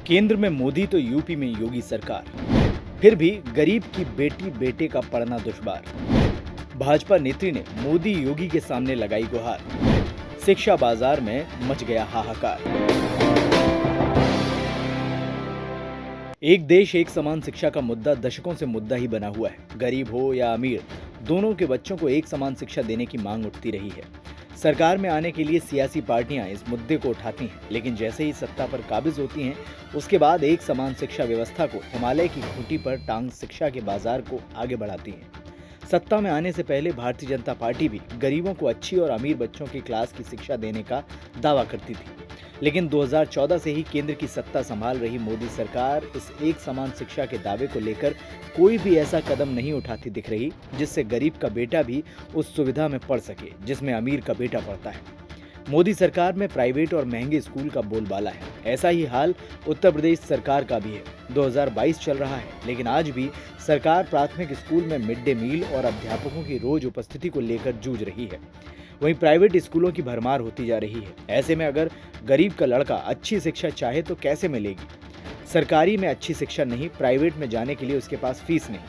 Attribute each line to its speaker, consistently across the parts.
Speaker 1: केंद्र में मोदी तो यूपी में योगी सरकार, फिर भी गरीब की बेटी बेटे का पढ़ना दुश्वार। भाजपा नेत्री ने मोदी योगी के सामने लगाई गुहार। शिक्षा बाजार में मच गया हाहाकार। एक देश एक समान शिक्षा का मुद्दा दशकों से मुद्दा ही बना हुआ है। गरीब हो या अमीर, दोनों के बच्चों को एक समान शिक्षा देने की मांग उठती रही है। सरकार में आने के लिए सियासी पार्टियां इस मुद्दे को उठाती हैं, लेकिन जैसे ही सत्ता पर काबिज होती हैं, उसके बाद एक समान शिक्षा व्यवस्था को हिमालय की खूंटी पर टांग शिक्षा के बाजार को आगे बढ़ाती हैं। सत्ता में आने से पहले भारतीय जनता पार्टी भी गरीबों को अच्छी और अमीर बच्चों की क्लास की शिक्षा देने का दावा करती थी, लेकिन 2014 से ही केंद्र की सत्ता संभाल रही मोदी सरकार इस एक समान शिक्षा के दावे को लेकर कोई भी ऐसा कदम नहीं उठाती दिख रही जिससे गरीब का बेटा भी उस सुविधा में पढ़ सके जिसमें अमीर का बेटा पढ़ता है। मोदी सरकार में प्राइवेट और महंगे स्कूल का बोलबाला है। ऐसा ही हाल उत्तर प्रदेश सरकार का भी है। 2022 चल रहा है, लेकिन आज भी सरकार प्राथमिक स्कूल में मिड डे मील और अध्यापकों की रोज उपस्थिति को लेकर जूझ रही है। वहीं प्राइवेट स्कूलों की भरमार होती जा रही है। ऐसे में अगर गरीब का लड़का अच्छी शिक्षा चाहे तो कैसे मिलेगी? सरकारी में अच्छी शिक्षा नहीं, प्राइवेट में जाने के लिए उसके पास फीस नहीं।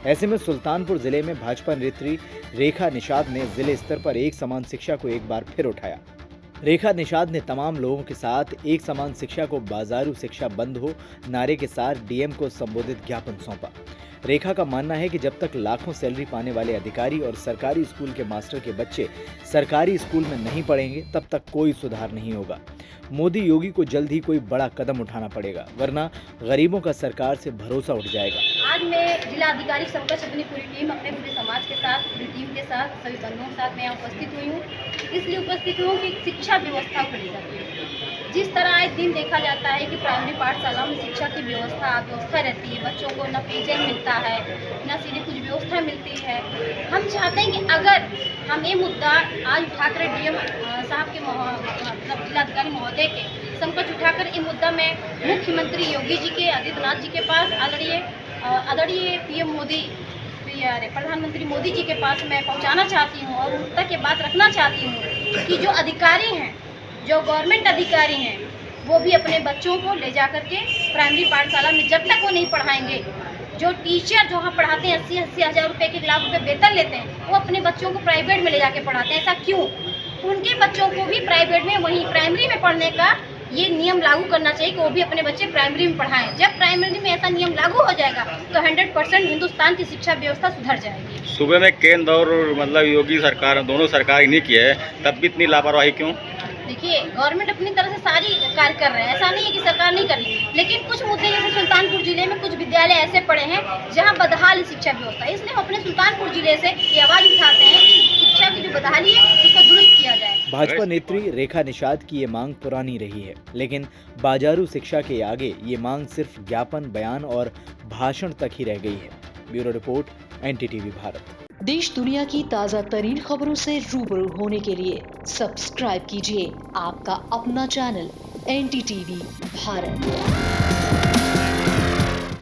Speaker 1: ऐसे में सुल्तानपुर जिले में भाजपा नेत्री रेखा निषाद ने जिले स्तर पर एक समान शिक्षा को एक बार फिर उठाया। रेखा निषाद ने तमाम लोगों के साथ एक समान शिक्षा को बाजारू शिक्षा बंद हो नारे के साथ डीएम को संबोधित ज्ञापन सौंपा। रेखा का मानना है कि जब तक लाखों सैलरी पाने वाले अधिकारी और सरकारी स्कूल के मास्टर के बच्चे सरकारी स्कूल में नहीं पढ़ेंगे, तब तक कोई सुधार नहीं होगा। मोदी योगी को जल्द ही कोई बड़ा कदम उठाना पड़ेगा, वरना गरीबों का सरकार से भरोसा उठ जाएगा।
Speaker 2: आज मैं जिला अधिकारी संकट अपनी पूरी टीम, अपने पूरे समाज के साथ, पूरी टीम के साथ, सभी बंधुओं के साथ मैं यहाँ उपस्थित हुई हूँ। इसलिए उपस्थित हूँ कि शिक्षा व्यवस्था को लेकर जिस तरह आज दिन देखा जाता है कि प्राइमरी पाठशाला में शिक्षा की व्यवस्था रहती है, बच्चों को न पेयजल मिलता है, न सीधे कुछ व्यवस्था मिलती है। हम चाहते हैं कि अगर हम ये मुद्दा आज उठाकर डीएम साहब के मतलब जिलाधिकारी महोदय के संकट उठाकर ये मुद्दा मैं मुख्यमंत्री योगी जी के, आदित्यनाथ जी के पास, आदरणीय पीएम मोदी, प्रधानमंत्री मोदी जी के पास मैं पहुंचाना चाहती हूं और उन तक ये बात रखना चाहती हूं कि जो अधिकारी हैं, जो गवर्नमेंट अधिकारी हैं, वो भी अपने बच्चों को ले जा करके प्राइमरी पाठशाला में जब तक वो नहीं पढ़ाएंगे, जो टीचर जो वहाँ पढ़ाते हैं 80-80 हज़ार रुपये के, 1 लाख रुपये वेतन लेते हैं, वो अपने बच्चों को प्राइवेट में ले जाके पढ़ाते हैं। ऐसा क्यों? उनके बच्चों को भी प्राइवेट में, वहीं प्राइमरी में पढ़ने का ये नियम लागू करना चाहिए कि वो भी अपने बच्चे प्राइमरी में पढ़ाएं। जब प्राइमरी में ऐसा नियम लागू हो जाएगा तो 100% हिंदुस्तान की शिक्षा व्यवस्था सुधर जाएगी।
Speaker 3: सुबह में केंद्र और मतलब योगी सरकार दोनों सरकार ही नहीं की है, तब भी इतनी लापरवाही क्यों?
Speaker 2: देखिए, गवर्नमेंट अपनी तरह से सारी कार्य कर रहे हैं, ऐसा नहीं है कि सरकार नहीं कर रही, लेकिन कुछ मुद्दे जैसे सुल्तानपुर जिले में कुछ विद्यालय ऐसे पड़े हैं जहां बदहाल शिक्षा व्यवस्था है। इसलिए हम अपने सुल्तानपुर जिले से ये आवाज उठाते हैं कि शिक्षा की जो बदहाली है उसको दुरुस्त किया जाए।
Speaker 1: भाजपा नेत्री रेखा निषाद की ये मांग पुरानी रही है, लेकिन बाजारू शिक्षा के आगे ये मांग सिर्फ ज्ञापन, बयान और भाषण तक ही रह गई है। Bureau report, NDTV Bharat.
Speaker 4: देश दुनिया की ताज़ा तरीन खबरों से रूबरू होने के लिए सब्सक्राइब कीजिए आपका अपना चैनल एनडीटीवी भारत।